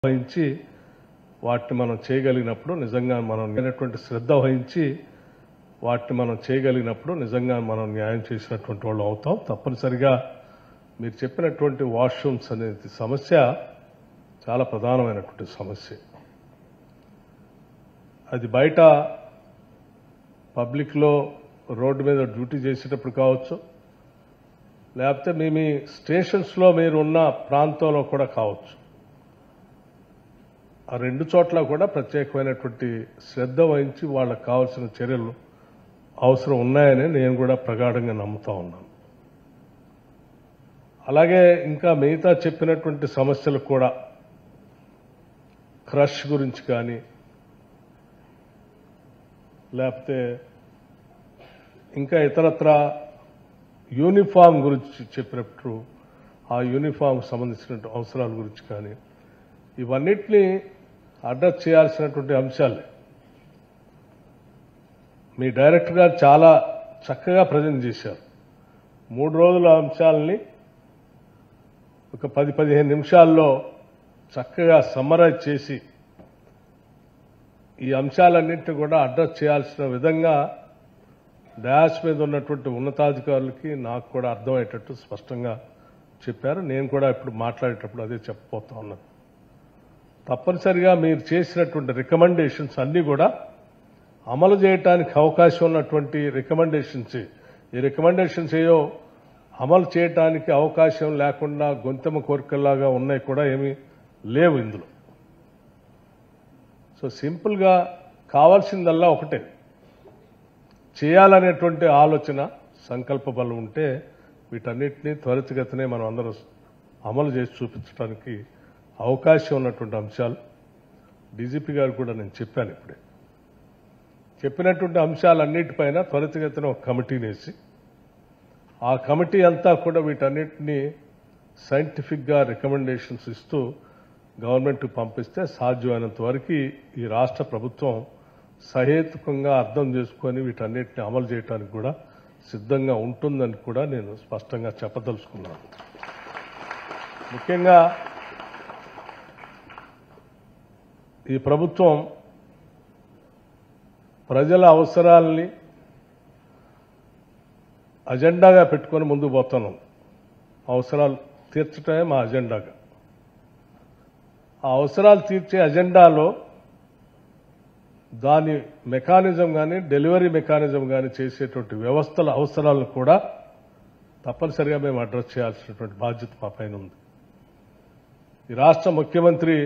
వహించి వాటిని మనం చేయగలిగినప్పుడు నిజంగా మనం లేనటువంటి శ్రద్ధ వహించి వాటిని మనం చేయగలిగినప్పుడు నిజంగా మనం న్యాయం చేసినటువంటి వాళ్ళు అవుతాం. తప్పనిసరిగా మీరు చెప్పినటువంటి వాష్రూమ్స్ అనేది సమస్య చాలా ప్రధానమైనటువంటి సమస్య. అది బయట పబ్లిక్లో రోడ్డు మీద డ్యూటీ చేసేటప్పుడు కావచ్చు, లేకపోతే మీ స్టేషన్స్లో మీరు ఉన్న ప్రాంతంలో కూడా కావచ్చు. ఆ రెండు చోట్ల కూడా ప్రత్యేకమైనటువంటి శ్రద్ధ వహించి వాళ్ళకు కావాల్సిన చర్యలు అవసరం ఉన్నాయని నేను కూడా ప్రగాఢంగా నమ్ముతా ఉన్నాను. అలాగే ఇంకా మిగతా చెప్పినటువంటి సమస్యలు కూడా క్రష్ గురించి కానీ, లేకపోతే ఇంకా ఇతరత్ర యూనిఫామ్ గురించి చెప్పినప్పుడు ఆ యూనిఫామ్ సంబంధించిన అవసరాల గురించి కానీ, ఇవన్నిటినీ అడ్రస్ చేయాల్సినటువంటి అంశాలే. మీ డైరెక్టర్ గారు చాలా చక్కగా ప్రజెంట్ చేశారు. 3 రోజుల అంశాలని ఒక 10-15 నిమిషాల్లో చక్కగా సమ్మరైజ్ చేసి ఈ అంశాలన్నింటినీ కూడా అడ్రస్ చేయాల్సిన విధంగా డాష్ మీద ఉన్నటువంటి ఉన్నతాధికారులకి నాకు కూడా అర్థమయ్యేటట్టు స్పష్టంగా చెప్పారు. నేను కూడా ఇప్పుడు మాట్లాడేటప్పుడు అదే చెప్పబోతా ఉన్నాను. తప్పనిసరిగా మీరు చేసినటువంటి రికమెండేషన్స్ అన్నీ కూడా అమలు చేయడానికి అవకాశం ఉన్నటువంటి రికమెండేషన్స్. ఈ రికమెండేషన్స్ ఏయో అమలు చేయడానికి అవకాశం లేకుండా గొంతెమ్మ కోరికల్లాగా ఉన్నాయి కూడా ఏమీ లేవు ఇందులో. సో సింపుల్గా కావాల్సిందల్లా ఒకటే, చేయాలనేటువంటి ఆలోచన సంకల్ప బలం ఉంటే వీటన్నిటినీ త్వరితగతినే మనం అందరూ అమలు చేసి చూపించడానికి అవకాశం ఉన్నటువంటి అంశాలు డీజీపీ గారు కూడా నేను చెప్పాను. ఇప్పుడే చెప్పినటువంటి అంశాలన్నిటిపైన త్వరితగతిన ఒక కమిటీని వేసి ఆ కమిటీ అంతా కూడా వీటన్నిటినీ సైంటిఫిక్గా రికమెండేషన్స్ ఇస్తూ గవర్నమెంట్కి పంపిస్తే సాధ్యమైనంత వరకు ఈ రాష్ట్ర ప్రభుత్వం సహేతుకంగా అర్థం చేసుకొని వీటన్నిటిని అమలు చేయడానికి కూడా సిద్ధంగా ఉంటుందని కూడా నేను స్పష్టంగా చెప్పదలుచుకున్నాను. ముఖ్యంగా ఈ ప్రభుత్వం ప్రజల అవసరాలని అజెండాగా పెట్టుకొని ముందుకు పోతున్నాం. అవసరాలు తీర్చడమే మా అజెండాగా. ఆ అవసరాలు తీర్చే అజెండాలో దాని మెకానిజం కానీ, డెలివరీ మెకానిజం కానీ చేసేటువంటి వ్యవస్థల అవసరాలను కూడా తప్పనిసరిగా మేము అడ్రస్ చేయాల్సినటువంటి బాధ్యత మా పైన ఉంది. ఈ రాష్ట్ర ముఖ్యమంత్రి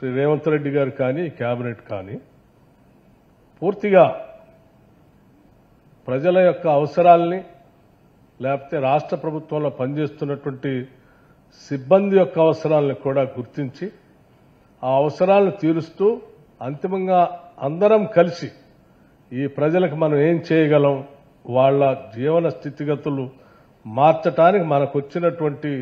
శ్రీ రేవంత్ రెడ్డి గారు కానీ, కేబినెట్ కానీ పూర్తిగా ప్రజల యొక్క అవసరాలని, లేకపోతే రాష్ట్ర ప్రభుత్వంలో పనిచేస్తున్నటువంటి సిబ్బంది యొక్క అవసరాలను కూడా గుర్తించి ఆ అవసరాలను తీరుస్తూ అంతిమంగా అందరం కలిసి ఈ ప్రజలకు మనం ఏం చేయగలం, వాళ్ళ జీవన స్థితిగతులు మార్చడానికి మనకు వచ్చినటువంటి